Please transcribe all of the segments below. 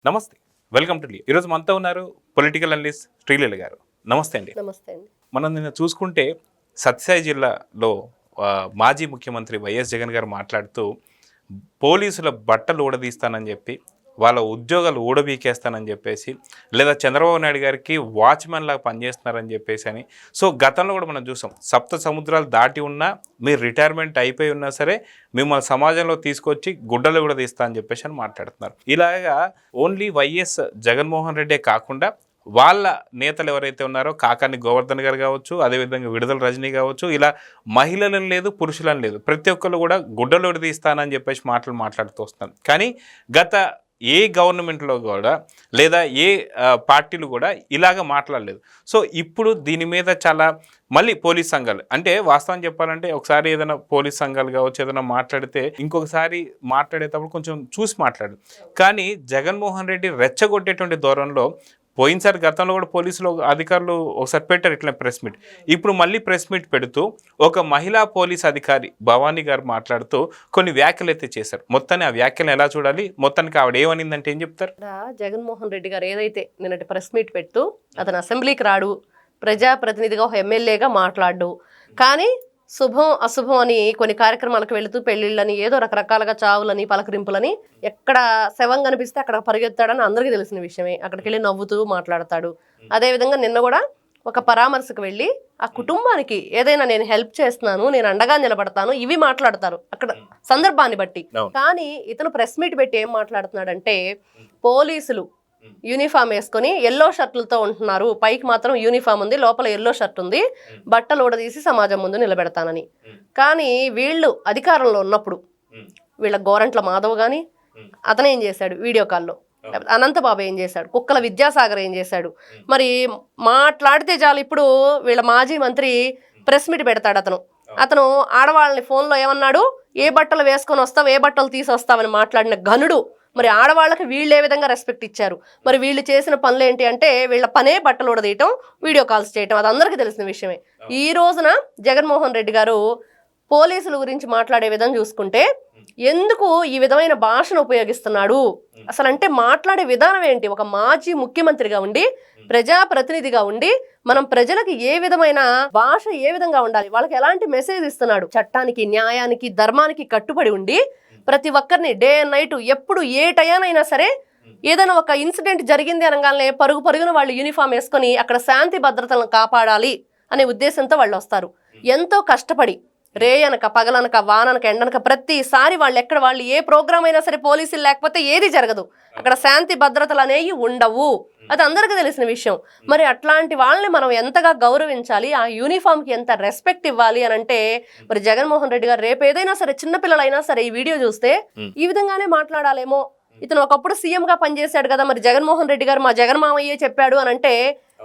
నమస్తే, welcome to ఈరోజు మనతో ఉన్నారు పొలిటికల్ అనలిస్ట్ శ్రీలీల గారు. నమస్తే అండి. నమస్తే అండి. మనం నిన్న చూసుకుంటే సత్యసాయి జిల్లాలో మాజీ ముఖ్యమంత్రి వైఎస్ జగన్ గారు మాట్లాడుతూ పోలీసుల బట్టలు ఊడదీస్తానని చెప్పి వాళ్ళ ఉద్యోగాలు ఊడబీకేస్తానని చెప్పేసి, లేదా చంద్రబాబు నాయుడు గారికి వాచ్మెన్ లాగా పనిచేస్తున్నారని చెప్పేసి అని. సో గతంలో కూడా మనం చూసాం, సప్త సముద్రాలు దాటి ఉన్నా మీరు రిటైర్మెంట్ అయిపోయి ఉన్నా సరే మిమ్మల్ని సమాజంలో తీసుకొచ్చి గుడ్డలు కూడా తీస్తా అని చెప్పేసి అని మాట్లాడుతున్నారు. ఇలాగా ఓన్లీ వైఎస్ జగన్మోహన్ రెడ్డే కాకుండా వాళ్ళ నేతలు ఎవరైతే ఉన్నారో కాకాని గోవర్ధన్ గారు కావచ్చు, అదేవిధంగా విడుదల రజనీ కావచ్చు, ఇలా మహిళలను లేదు పురుషులను లేదు ప్రతి ఒక్కరు కూడా గుడ్డలు విడదీస్తానని చెప్పేసి మాట్లాడుతూ వస్తాను. కానీ గత ఏ గవర్నమెంట్లో కూడా లేదా ఏ పార్టీలు కూడా ఇలాగ మాట్లాడలేదు. సో ఇప్పుడు దీని మీద చాలా మళ్ళీ పోలీస్ సంఘాలు, అంటే వాస్తవం చెప్పాలంటే ఒకసారి ఏదైనా పోలీస్ సంఘాలు కావచ్చు ఏదైనా మాట్లాడితే ఇంకొకసారి మాట్లాడేటప్పుడు కొంచెం చూసి మాట్లాడు. కానీ జగన్మోహన్ రెడ్డి రెచ్చగొట్టేటువంటి ధోరణిలో పోయినసారి గతంలో కూడా పోలీసులు అధికారులు ఒకసారి పెట్టారు ఇట్లా ప్రెస్ మీట్. ఇప్పుడు మళ్ళీ ప్రెస్ మీట్ పెడుతూ ఒక మహిళా పోలీస్ అధికారి భవానీ గారు మాట్లాడుతూ కొన్ని వ్యాఖ్యలు అయితే చేశారు. మొత్తాన్ని ఆ వ్యాఖ్యలను ఎలా చూడాలి, మొత్తానికి ఆవిడ ఏమనిందంటే ఏం చెప్తారు? జగన్మోహన్ రెడ్డి గారు ఏదైతే నిన్నటి ప్రెస్ మీట్ పెడుతూ అతను అసెంబ్లీకి రాడు, ప్రజాప్రతినిధిగా ఒక ఎమ్మెల్యేగా మాట్లాడు, కానీ శుభం అశుభం అని కొన్ని కార్యక్రమాలకు వెళుతూ పెళ్లిళ్ళని ఏదో రకరకాలుగా చావులని పలకరింపులని ఎక్కడ శవం కనిపిస్తే అక్కడ పరిగెత్తాడని అందరికీ తెలిసిన విషయమే. అక్కడికి వెళ్ళి నవ్వుతూ మాట్లాడతాడు. అదేవిధంగా నిన్న కూడా ఒక పరామర్శకు వెళ్ళి ఆ కుటుంబానికి ఏదైనా నేను హెల్ప్ చేస్తున్నాను, నేను అండగా నిలబడతాను, ఇవి మాట్లాడతారు అక్కడ సందర్భాన్ని బట్టి. కానీ ఇతను ప్రెస్ మీట్ పెట్టి ఏం మాట్లాడుతున్నాడంటే పోలీసులు యూనిఫామ్ వేసుకొని ఎల్లో షర్ట్లతో ఉంటున్నారు, పైకి మాత్రం యూనిఫామ్ ఉంది, లోపల ఎల్లో షర్ట్ ఉంది, బట్టలు ఊడదీసి సమాజం ముందు నిలబెడతానని. కానీ వీళ్ళు అధికారంలో ఉన్నప్పుడు వీళ్ళ గోరంట్ల మాధవ్ కానీ అతను ఏం చేశాడు, వీడియో కాల్లో అనంతబాబు ఏం చేశాడు, కుక్కల విద్యాసాగర్ ఏం చేశాడు, మరి మాట్లాడితే చాలు ఇప్పుడు వీళ్ళ మాజీ మంత్రి ప్రెస్ మీట్ పెడతాడు. అతను ఆడవాళ్ళని ఫోన్లో ఏమన్నాడు, ఏ బట్టలు వేసుకొని వస్తావు, ఏ బట్టలు తీసి వస్తావని మాట్లాడిన ఘనుడు. మరి ఆడవాళ్ళకి వీళ్ళు ఏ విధంగా రెస్పెక్ట్ ఇచ్చారు, మరి వీళ్ళు చేసిన పనులు ఏంటి అంటే వీళ్ళ పనే బట్టలు ఊడదీయటం, వీడియో కాల్స్ చేయటం, అది అందరికీ తెలిసిన విషయమే. ఈ రోజున జగన్మోహన్ రెడ్డి గారు పోలీసుల గురించి మాట్లాడే విధంగా చూసుకుంటే ఎందుకు ఈ విధమైన భాషను ఉపయోగిస్తున్నాడు అసలు అంటే మాట్లాడే విధానం ఏంటి? ఒక మాజీ ముఖ్యమంత్రిగా ఉండి ప్రజాప్రతినిధిగా ఉండి మనం ప్రజలకు ఏ విధమైన భాష ఏ విధంగా ఉండాలి, వాళ్ళకి ఎలాంటి మెసేజ్ ఇస్తున్నాడు, చట్టానికి న్యాయానికి ధర్మానికి కట్టుబడి ఉండి ప్రతి ఒక్కరిని డే అండ్ నైట్ ఎప్పుడు ఏ టయానైనా సరే ఏదైనా ఒక ఇన్సిడెంట్ జరిగింది అనగానే పరుగున వాళ్ళు యూనిఫామ్ వేసుకొని అక్కడ శాంతి భద్రతలను కాపాడాలి అనే ఉద్దేశంతో వాళ్ళు వస్తారు. ఎంతో కష్టపడి రేయనక పగలనక వాననక ఎండనక ప్రతిసారి వాళ్ళు ఏ ప్రోగ్రామ్ అయినా సరే పోలీసులు లేకపోతే ఏది జరగదు, అక్కడ శాంతి భద్రతలు అనేవి ఉండవు, అది అందరికీ తెలిసిన విషయం. మరి అట్లాంటి వాళ్ళని మనం ఎంతగా గౌరవించాలి, ఆ యూనిఫామ్కి ఎంత రెస్పెక్ట్ ఇవ్వాలి అని అంటే మరి జగన్మోహన్ రెడ్డి గారు రేపు ఏదైనా సరే చిన్నపిల్లలైనా సరే ఈ వీడియో చూస్తే ఈ విధంగానే మాట్లాడాలేమో. ఇతను ఒకప్పుడు సీఎంగా పనిచేశాడు కదా, మరి జగన్మోహన్ రెడ్డి గారు మా జగన్ మామయ్యే చెప్పాడు అని అంటే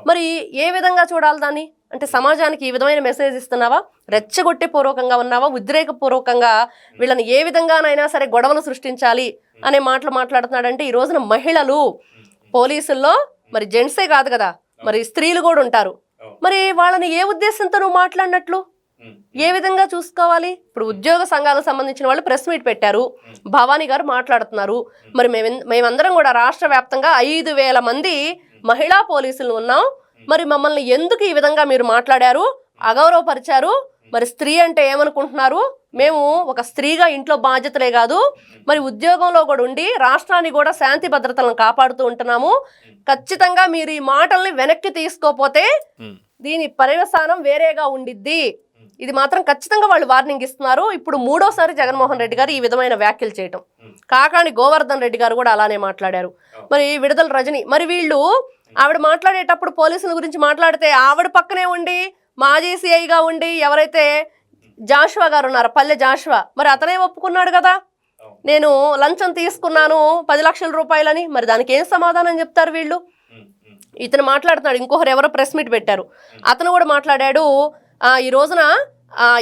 మరి ఏ విధంగా చూడాలి దాన్ని? అంటే సమాజానికి ఈ విధమైన మెసేజ్ ఇస్తున్నావా, రెచ్చగొట్టే పూర్వకంగా ఉన్నావా, ఉద్రేకపూర్వకంగా వీళ్ళని ఏ విధంగానైనా సరే గొడవలు సృష్టించాలి అనే మాటలు మాట్లాడుతున్నాడంటే ఈ రోజున మహిళలు పోలీసుల్లో మరి జెంట్సే కాదు కదా, మరి స్త్రీలు కూడా ఉంటారు. మరి వాళ్ళని ఏ ఉద్దేశంతో నువ్వు మాట్లాడినట్లు ఏ విధంగా చూసుకోవాలి? ఇప్పుడు ఉద్యోగ సంఘాలకు సంబంధించిన వాళ్ళు ప్రెస్ మీట్ పెట్టారు, భవానీ గారు మాట్లాడుతున్నారు. మరి మేమందరం కూడా రాష్ట్ర వ్యాప్తంగా 5,000 మంది మహిళా పోలీసులు ఉన్నాం, మరి మమ్మల్ని ఎందుకు ఈ విధంగా మీరు మాట్లాడారు, అగౌరవపరిచారు, మరి స్త్రీ అంటే ఏమనుకుంటున్నారు, మేము ఒక స్త్రీగా ఇంట్లో బాధ్యతలే కాదు మరి ఉద్యోగంలో కూడా ఉండి రాష్ట్రాన్ని కూడా శాంతి భద్రతలను కాపాడుతూ ఉంటున్నాము, ఖచ్చితంగా మీరు ఈ మాటల్ని వెనక్కి తీసుకోపోతే దీని పర్యవసానం వేరేగా ఉండిద్ది, ఇది మాత్రం ఖచ్చితంగా వాళ్ళు వార్నింగ్ ఇస్తున్నారు. ఇప్పుడు 3వసారి జగన్మోహన్ రెడ్డి గారు ఈ విధమైన వ్యాఖ్యలు చేయటం, కాకాని గోవర్ధన్ రెడ్డి గారు కూడా అలానే మాట్లాడారు, మరి విడుదల రజని, మరి వీళ్ళు ఆవిడ మాట్లాడేటప్పుడు పోలీసుల గురించి మాట్లాడితే ఆవిడ పక్కనే ఉండి మాజీ సిఐగా ఉండి ఎవరైతే జాషువా గారు ఉన్నారో పల్లె జాషువా, మరి అతనే ఒప్పుకున్నాడు కదా నేను లంచం తీసుకున్నాను 10 లక్షల రూపాయలని, మరి దానికి ఏం సమాధానం చెప్తారు వీళ్ళు? ఇతను మాట్లాడుతున్నాడు, ఇంకొకరు ఎవరో ప్రెస్ మీట్ పెట్టారు, అతను కూడా మాట్లాడాడు. ఈ రోజున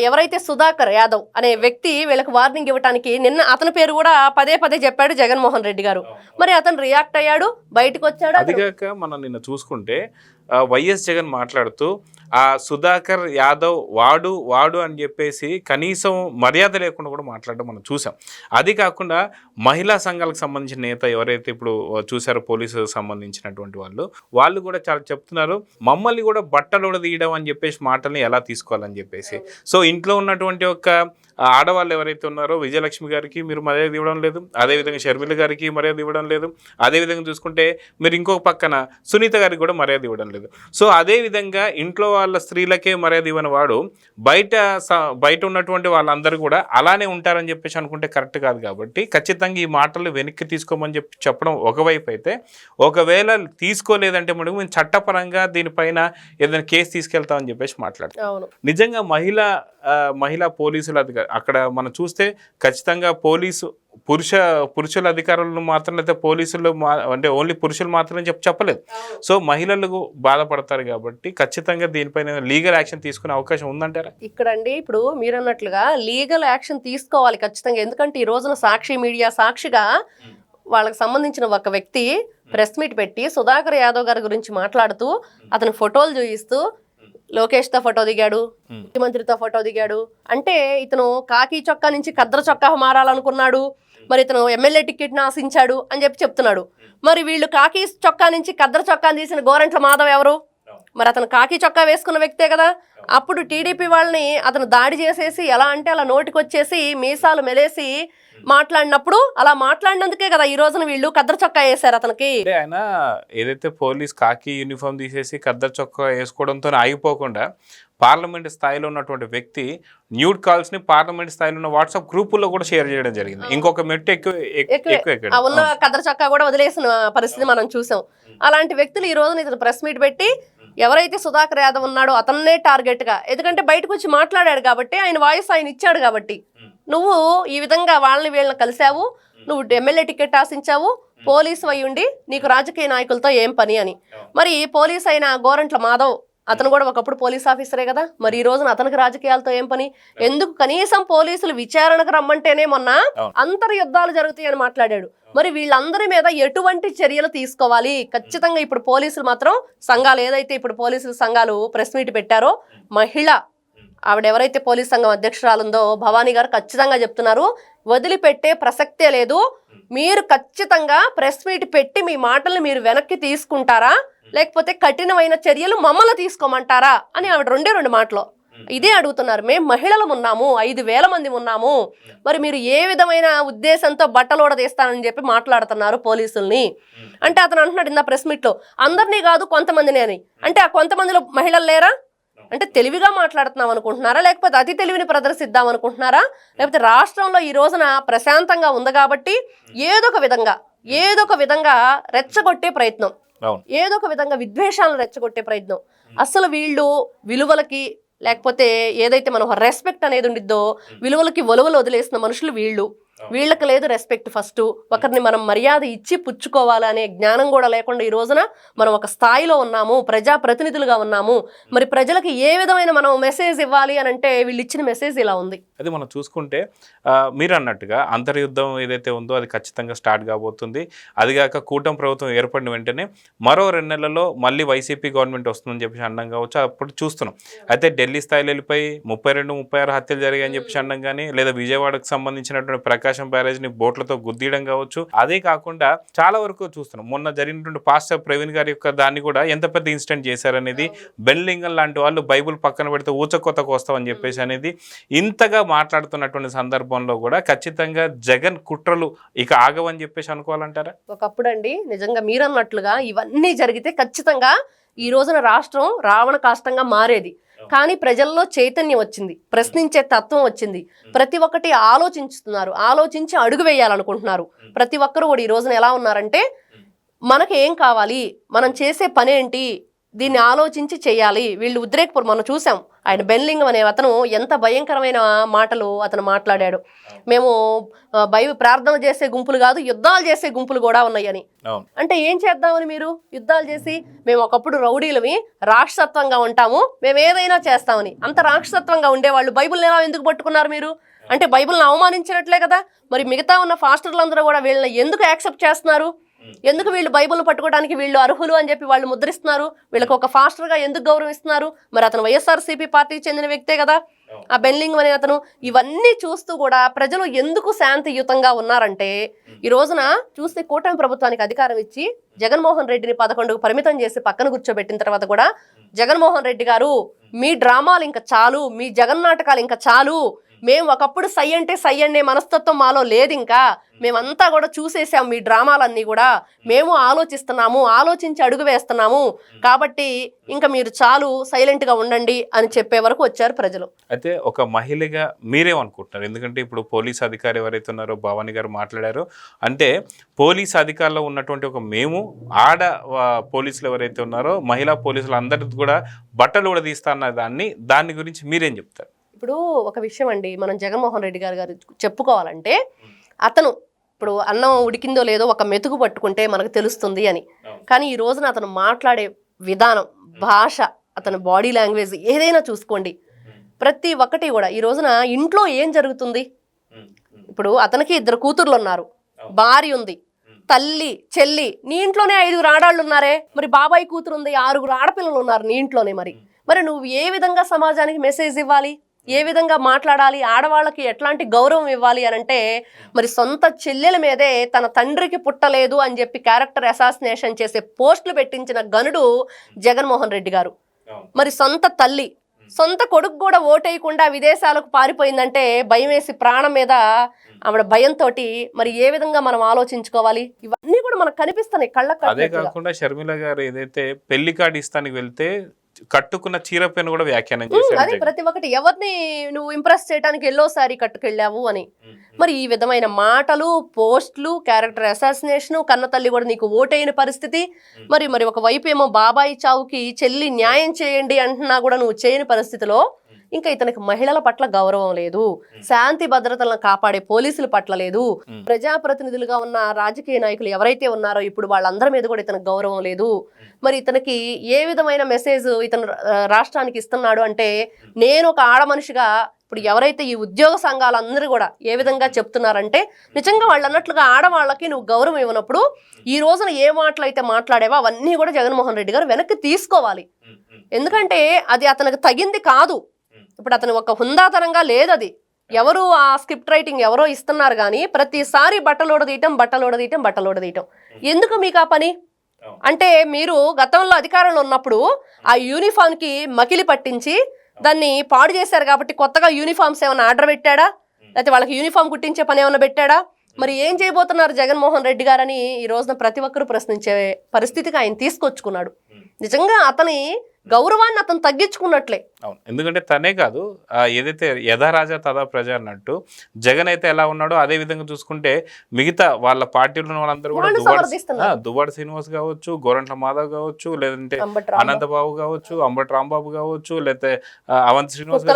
ఎవరైతే సుధాకర్ యాదవ్ అనే వ్యక్తి వీళ్ళకి వార్నింగ్ ఇవ్వడానికి నిన్న అతని పేరు కూడా పదే చెప్పాడు జగన్మోహన్ రెడ్డి గారు. మరి అతను రియాక్ట్ అయ్యాడు, బయటకు వచ్చాడు. అదిగాక మనం నిన్న చూసుకుంటే వైఎస్ జగన్ మాట్లాడుతూ ఆ సుధాకర్ యాదవ్ వాడు అని చెప్పేసి కనీసం మర్యాద లేకుండా కూడా మాట్లాడడం మనం చూసాం. అది కాకుండా మహిళా సంఘాలకు సంబంధించిన నేత ఎవరైతే ఇప్పుడు చూసారో పోలీసులకు సంబంధించినటువంటి వాళ్ళు కూడా చాలా చెప్తున్నారు, మమ్మల్ని కూడా బట్టలు తీయడం అని చెప్పేసి మాటల్ని ఎలా తీసుకోవాలని చెప్పేసి. సో ఇంట్లో ఉన్నటువంటి ఒక ఆడవాళ్ళు ఎవరైతే ఉన్నారో విజయలక్ష్మి గారికి మీరు మర్యాద ఇవ్వడం లేదు, అదేవిధంగా షర్మిల గారికి మర్యాద ఇవ్వడం లేదు, అదేవిధంగా చూసుకుంటే మీరు ఇంకొక పక్కన సునీత గారికి కూడా మర్యాద ఇవ్వడం లేదు. సో అదేవిధంగా ఇంట్లో వాళ్ళ స్త్రీలకే మర్యాద ఇవ్వని వాడు బయట ఉన్నటువంటి వాళ్ళందరూ కూడా అలానే ఉంటారని చెప్పేసి అనుకుంటే కరెక్ట్ కాదు. కాబట్టి ఖచ్చితంగా ఈ మాటలు వెనక్కి తీసుకోమని చెప్పడం ఒకవైపు అయితే, ఒకవేళ తీసుకోలేదంటే మనకు మేము చట్టపరంగా దీనిపైన ఏదైనా కేసు తీసుకెళ్తామని చెప్పేసి మాట్లాడతాం. నిజంగా మహిళా పోలీసులు అక్కడ మనం చూస్తే ఖచ్చితంగా పురుషుల అధికారులను మాత్రం అయితే పోలీసులు అంటే ఓన్లీ పురుషులు మాత్రమే చెప్పలేదు. సో మహిళలకు బాధపడతారు కాబట్టి ఖచ్చితంగా దీనిపైన లీగల్ యాక్షన్ తీసుకునే అవకాశం ఉందంటారా? ఇక్కడండి ఇప్పుడు మీరు అన్నట్లుగా లీగల్ యాక్షన్ తీసుకోవాలి ఖచ్చితంగా. ఎందుకంటే ఈ రోజున సాక్షి మీడియా సాక్షిగా వాళ్ళకి సంబంధించిన ఒక వ్యక్తి ప్రెస్ మీట్ పెట్టి సుధాకర్ యాదవ్ గారి గురించి మాట్లాడుతూ అతని ఫోటోలు చూపిస్తూ లోకేష్తో ఫోటో దిగాడు, ముఖ్యమంత్రితో ఫోటో దిగాడు అంటే ఇతను కాకి చొక్కా నుంచి కద్ర చొక్కా మారాలనుకున్నాడు, మరి ఇతను ఎమ్మెల్యే టికెట్ని ఆశించాడు అని చెప్తున్నాడు. మరి వీళ్ళు కాకి చొక్కా నుంచి కద్ర చొక్కాని తీసిన గోరంట్ల మాధవ్ ఎవరు? మరి అతను కాకి చొక్కా వేసుకున్న వ్యక్తే కదా. అప్పుడు టీడీపీ వాళ్ళని అతను దాడి చేసేసి ఎలా అంటే అలా నోటికి వచ్చేసి మీసాలు మెలేసి మాట్లాడినప్పుడు అలా మాట్లాడినందుకే కదా ఈ రోజున వీళ్ళు కద్దరు చొక్కా వేశారు అతనికి. ఆయన ఏదైతే పోలీస్ కాకి యూనిఫామ్ తీసేసి కద్దరు చొక్కా వేసుకోవడంతో ఆగిపోకుండా పార్లమెంట్ స్థాయిలో ఉన్నటువంటి వ్యక్తి న్యూడ్ కాల్స్ ని పార్లమెంట్ స్థాయిలో ఉన్న వాట్సాప్ గ్రూపుల్లో కూడా షేర్ చేయడం జరిగింది. ఇంకొక మెట్టు ఎక్కువ ఉన్న కద్దరు చొక్కా కూడా వదిలేసిన పరిస్థితి మనం చూసాం. అలాంటి వ్యక్తులు ఈ రోజున ఇతను ప్రెస్ మీట్ పెట్టి ఎవరైతే సుధాకర్ యాదవ్ ఉన్నాడో అతన్నే టార్గెట్ గా, ఎందుకంటే బయటకు వచ్చి మాట్లాడాడు కాబట్టి ఆయన వాయిస్ ఆయన ఇచ్చాడు కాబట్టి, నువ్వు ఈ విధంగా వీళ్ళని కలిసావు, నువ్వు ఎమ్మెల్యే టికెట్ ఆశించావు, పోలీసు అయి ఉండి నీకు రాజకీయ నాయకులతో ఏం పని అని. మరి పోలీస్ అయిన గోరంట్ల మాధవ్ అతను కూడా ఒకప్పుడు పోలీస్ ఆఫీసరే కదా, మరి ఈ రోజున అతనికి రాజకీయాలతో ఏం పని? ఎందుకు కనీసం పోలీసులు విచారణకు రమ్మంటేనే మొన్న అంతర్యుద్ధాలు జరుగుతాయని మాట్లాడాడు. మరి వీళ్ళందరి మీద ఎటువంటి చర్యలు తీసుకోవాలి? ఖచ్చితంగా ఇప్పుడు పోలీసులు మాత్రం సంఘాలు ఏదైతే ఇప్పుడు పోలీసుల సంఘాలు ప్రెస్ మీట్ పెట్టారో, మహిళ ఆవిడ ఎవరైతే పోలీస్ సంఘం అధ్యక్షురాలుందో భవానీ గారు ఖచ్చితంగా చెప్తున్నారు, వదిలిపెట్టే ప్రసక్తే లేదు. మీరు ఖచ్చితంగా ప్రెస్ మీట్ పెట్టి మీ మాటల్ని మీరు వెనక్కి తీసుకుంటారా, లేకపోతే కఠినమైన చర్యలు మమ్మల్ని తీసుకోమంటారా అని ఆవిడ రెండు మాటలు ఇదే అడుగుతున్నారు. మేము మహిళలు ఉన్నాము, 5,000 మంది ఉన్నాము, మరి మీరు ఏ విధమైన ఉద్దేశంతో బట్టలోడ తీస్తానని చెప్పి మాట్లాడుతున్నారు పోలీసుల్ని అంటే అతను అంటున్నాడు ఇందా ప్రెస్ మీట్ లో అందరినీ కాదు కొంతమందిని అని. అంటే ఆ కొంతమందిలో మహిళలు లేరా? అంటే తెలివిగా మాట్లాడుతున్నాం అనుకుంటున్నారా, లేకపోతే అతి తెలివిని ప్రదర్శిద్దాం అనుకుంటున్నారా, లేకపోతే రాష్ట్రంలో ఈ రోజున ప్రశాంతంగా ఉంది కాబట్టి ఏదో ఒక విధంగా రెచ్చగొట్టే ప్రయత్నం, ఏదో ఒక విధంగా విద్వేషాలను రెచ్చగొట్టే ప్రయత్నం. అసలు వీళ్ళు విలువలకి లేకపోతే ఏదైతే మనం రెస్పెక్ట్ అనేది ఉండిద్దో విలువలకి ఒలువలు వదిలేసిన మనుషులు వీళ్ళకి లేదు రెస్పెక్ట్. ఫస్ట్ ఒకరిని మనం మర్యాద ఇచ్చి పుచ్చుకోవాలనే జ్ఞానం కూడా లేకుండా ఈ రోజున మనం ఒక స్థాయిలో ఉన్నాము, ప్రజాప్రతినిధులుగా ఉన్నాము. మరి ప్రజలకు ఏ విధమైన మనం మెసేజ్ ఇవ్వాలి అని అంటే వీళ్ళు ఇచ్చిన మెసేజ్ ఇలా ఉంది. అది మనం చూసుకుంటే మీరు అన్నట్టుగా అంతర్యుద్ధం ఏదైతే ఉందో అది ఖచ్చితంగా స్టార్ట్ కాబోతుంది. అదిగాక కూటమి ప్రభుత్వం ఏర్పడిన వెంటనే మరో 2 నెలల్లో మళ్ళీ వైసీపీ గవర్నమెంట్ వస్తుందని చెప్పేసి అన్నం కావచ్చు, అప్పుడు చూస్తున్నాం. అయితే ఢిల్లీ స్థాయిలో వెళ్ళిపోయి 32-36 హత్యలు జరిగాయని చెప్పేసి అన్నం కానీ, లేదా విజయవాడకు సంబంధించినటువంటి ప్రకాశం బ్యారేజ్ని బోట్లతో గుద్దీయడం కావచ్చు. అదే కాకుండా చాలా వరకు చూస్తున్నాం మొన్న జరిగినటువంటి పాస్టర్ ప్రవీణ్ గారి యొక్క దాన్ని కూడా ఎంత పెద్ద ఇన్సిడెంట్ చేశారనేది, బెన్లింగన్ లాంటి వాళ్ళు బైబుల్ పక్కన పెడితే ఊచకొత్తకు వస్తామని చెప్పేసి అనేది ఇంతగా మాట్లాడుతున్నటువంటి సందర్భంలో కూడా ఖచ్చితంగా జగన్ కుట్రలు ఇక ఆగవని చెప్పేసి అనుకోవాలంటారా? ఒకప్పుడు అండి నిజంగా మీరన్నట్లుగా ఇవన్నీ జరిగితే ఖచ్చితంగా ఈ రోజున రాష్ట్రం రావణ కాష్టంగా మారేది. కానీ ప్రజల్లో చైతన్యం వచ్చింది, ప్రశ్నించే తత్వం వచ్చింది, ప్రతి ఒక్కటి ఆలోచించి అడుగు వేయాలనుకుంటున్నారు. ప్రతి ఒక్కరు కూడా ఈ రోజున ఎలా ఉన్నారంటే మనకి ఏం కావాలి, మనం చేసే పనేంటి, దీన్ని ఆలోచించి చేయాలి. వీళ్ళు ఉద్రేకపూర్ మనం చూసాం. ఆయన బెన్లింగం అనే అతను ఎంత భయంకరమైన మాటలు అతను మాట్లాడాడు. మేము ప్రార్థన చేసే గుంపులు కాదు, యుద్ధాలు చేసే గుంపులు కూడా ఉన్నాయని. అంటే ఏం చేద్దామని మీరు యుద్ధాలు చేసి, మేము ఒకప్పుడు రౌడీలవి రాక్షసత్వంగా ఉంటాము, మేము ఏదైనా చేస్తామని. అంత రాక్షసత్వంగా ఉండేవాళ్ళు బైబిల్ని ఎలా ఎందుకు పట్టుకున్నారు మీరు? అంటే బైబిల్ని అవమానించినట్లే కదా. మరి మిగతా ఉన్న ఫాస్టర్లందరూ కూడా వీళ్ళని ఎందుకు యాక్సెప్ట్ చేస్తున్నారు? ఎందుకు వీళ్ళు బైబిల్ని పట్టుకోవడానికి వీళ్ళు అర్హులు అని చెప్పి వాళ్ళు ముద్రిస్తున్నారు? వీళ్ళకి ఒక ఫాస్టర్గా ఎందుకు గౌరవిస్తున్నారు? మరి అతను వైఎస్ఆర్సీపీ పార్టీకి చెందిన వ్యక్తే కదా, ఆ బెన్లింగ్ అనే అతను. ఇవన్నీ చూస్తూ కూడా ప్రజలు ఎందుకు శాంతియుతంగా ఉన్నారంటే, ఈ రోజున చూస్తే కూటమి ప్రభుత్వానికి అధికారం ఇచ్చి జగన్మోహన్ రెడ్డిని 11కు పరిమితం చేసి పక్కన కూర్చోబెట్టిన తర్వాత కూడా జగన్మోహన్ రెడ్డి గారు మీ డ్రామాలు ఇంకా చాలు, మీ జగన్నాటకాలు ఇంకా చాలు, మేము ఒకప్పుడు సై అంటే సై అనే మనస్తత్వం మాలో లేదు, ఇంకా మేమంతా కూడా చూసేసాం మీ డ్రామాలన్నీ కూడా, మేము ఆలోచిస్తున్నాము, ఆలోచించి అడుగు వేస్తున్నాము, కాబట్టి ఇంకా మీరు చాలు, సైలెంట్గా ఉండండి అని చెప్పే వరకు వచ్చారు ప్రజలు. అయితే ఒక మహిళగా మీరేమనుకుంటున్నారు? ఎందుకంటే ఇప్పుడు పోలీస్ అధికారి ఎవరైతే ఉన్నారో భవానీ గారు మాట్లాడారు, అంటే పోలీస్ అధికారులు ఉన్నటువంటి ఒక మేము ఆడ పోలీసులు ఎవరైతే ఉన్నారో మహిళా పోలీసులు అందరికీ కూడా బట్టలు ఉడదీస్తా అన్న దాని గురించి మీరేం చెప్తారు? ఇప్పుడు ఒక విషయం అండి, మనం జగన్మోహన్ రెడ్డి గారు చెప్పుకోవాలంటే, అతను ఇప్పుడు అన్నం ఉడికిందో లేదో ఒక మెతుకు పట్టుకుంటే మనకు తెలుస్తుంది అని. కానీ ఈ రోజున అతను మాట్లాడే విధానం, భాష, అతని బాడీ లాంగ్వేజ్ ఏదైనా చూసుకోండి, ప్రతి ఒక్కటి కూడా ఈ రోజున ఇంట్లో ఏం జరుగుతుంది? ఇప్పుడు అతనికి 2 కూతుర్లు ఉన్నారు, భార్య ఉంది, తల్లి, చెల్లి, నీ ఇంట్లోనే 5 ఆడాళ్ళు ఉన్నారే, మరి బాబాయ్ కూతురు ఉంది, 6 ఆడపిల్లలు ఉన్నారు నీ ఇంట్లోనే. మరి నువ్వు ఏ విధంగా సమాజానికి మెసేజ్ ఇవ్వాలి? ఏ విధంగా మాట్లాడాలి? ఆడవాళ్ళకి ఎట్లాంటి గౌరవం ఇవ్వాలి అని అంటే, మరి సొంత చెల్లెల మీదే తన తండ్రికి పుట్టలేదు అని చెప్పి క్యారెక్టర్ అసాసినేషన్ చేసే పోస్టులు పెట్టించిన గనుడు జగన్మోహన్ రెడ్డి గారు. మరి సొంత తల్లి, సొంత కొడుకు కూడా ఓటేయకుండా విదేశాలకు పారిపోయిందంటే భయం వేసి ప్రాణం మీద ఆవిడ భయంతో మరి ఏ విధంగా మనం ఆలోచించుకోవాలి? ఇవన్నీ కూడా మనకు కనిపిస్తున్నాయి కళ్ళకు. అదే కాకుండా షర్మిల గారు ఏదైతే పెళ్లి కార్డు ఇస్తానికి వెళ్తే కట్టుకున్న చీర పైన కూడా వ్యాఖ్యానం చేశారు. అదే ప్రతి ఒక్కటి ఎవరిని నువ్వు ఇంప్రెస్ చేయడానికి ఎల్లోసారి కట్టుకెళ్ళావు అని. మరి ఈ విధమైన మాటలు, పోస్టులు, క్యారెక్టర్ అసాసినేషన్, కన్న తల్లి కూడా నీకు ఓటైన పరిస్థితి. మరి ఒక వైపు ఏమో బాబాయి చావుకి చెల్లి న్యాయం చేయండి అంటున్నా కూడా నువ్వు చేయని పరిస్థితిలో ఇంకా ఇతనికి మహిళల పట్ల గౌరవం లేదు, శాంతి భద్రతలను కాపాడే పోలీసుల పట్ల లేదు, ప్రజాప్రతినిధులుగా ఉన్న రాజకీయ నాయకులు ఎవరైతే ఉన్నారో ఇప్పుడు వాళ్ళందరి మీద కూడా ఇతనికి గౌరవం లేదు. మరి ఇతనికి ఏ విధమైన మెసేజ్ ఇతను రాష్ట్రానికి ఇస్తున్నాడు అంటే, నేను ఒక ఆడ మనిషిగా ఇప్పుడు ఎవరైతే ఈ ఉద్యోగ సంఘాలందరూ కూడా ఏ విధంగా చెప్తున్నారంటే, నిజంగా వాళ్ళు అన్నట్లుగా ఆడవాళ్ళకి నువ్వు గౌరవం ఇవ్వనప్పుడు ఈ రోజున ఏ మాటలు అయితే మాట్లాడేవో అవన్నీ కూడా జగన్మోహన్ రెడ్డి గారు వెనక్కి తీసుకోవాలి. ఎందుకంటే అది అతనికి తగింది కాదు. ఇప్పుడు అతను ఒక హుందాతనంగా లేదు. అది ఎవరు ఆ స్క్రిప్ట్ రైటింగ్ ఎవరో ఇస్తున్నారు కానీ ప్రతిసారి బట్టలోడదీయటం ఎందుకు మీకు ఆ పని? అంటే మీరు గతంలో అధికారంలో ఉన్నప్పుడు ఆ యూనిఫామ్కి మకిలి పట్టించి దాన్ని పాడు చేశారు కాబట్టి కొత్తగా యూనిఫామ్స్ ఏమైనా ఆర్డర్ పెట్టాడా? లేకపోతే వాళ్ళకి యూనిఫామ్ కుట్టించే పని ఏమైనా పెట్టాడా? మరి ఏం చేయబోతున్నారు జగన్మోహన్ రెడ్డి గారని ఈ రోజున ప్రతి ఒక్కరూ ప్రశ్నించే పరిస్థితికి ఆయన తీసుకొచ్చుకున్నాడు. నిజంగా అతని గౌరవాన్ని అతను తగ్గించుకున్నట్లే. అవును, ఎందుకంటే తనే కాదు, ఏదైతే యథా రాజా తదా ప్రజ అన్నట్టు జగన్ అయితే ఎలా ఉన్నాడో అదే విధంగా చూసుకుంటే మిగతా వాళ్ళ పార్టీలో ఉన్న వాళ్ళందరూ కూడా దువ్వాడ శ్రీనివాస్ కావచ్చు, గోరంట్ల మాధవ్ కావచ్చు, లేదంటే అనంతబాబు కావచ్చు, అంబటి రాంబాబు కావచ్చు, లేకపోతే అవంతి శ్రీనివాస్,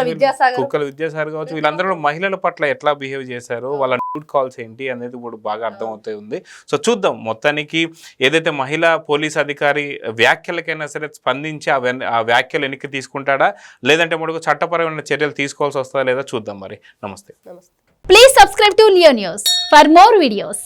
కుక్కల విద్యాసాగర్ కావచ్చు, వీళ్ళందరూ కూడా మహిళల పట్ల ఎట్లా బిహేవ్ చేశారు, వాళ్ళ న్యూడ్ కాల్స్ ఏంటి అనేది ఇప్పుడు బాగా అర్థమవుతూ ఉంది. సో చూద్దాం, మొత్తానికి ఏదైతే మహిళా పోలీస్ అధికారి వ్యాఖ్యలకైనా సరే స్పందించి ఆ వ్యాఖ్యలు వెనక్కి తీసుకుంటాడా, లేదంటే మనకు చట్టపరమైన చర్యలు తీసుకోవాల్సి వస్తుందా లేదా చూద్దాం. మరి నమస్తే. Please subscribe to Leo news for more videos.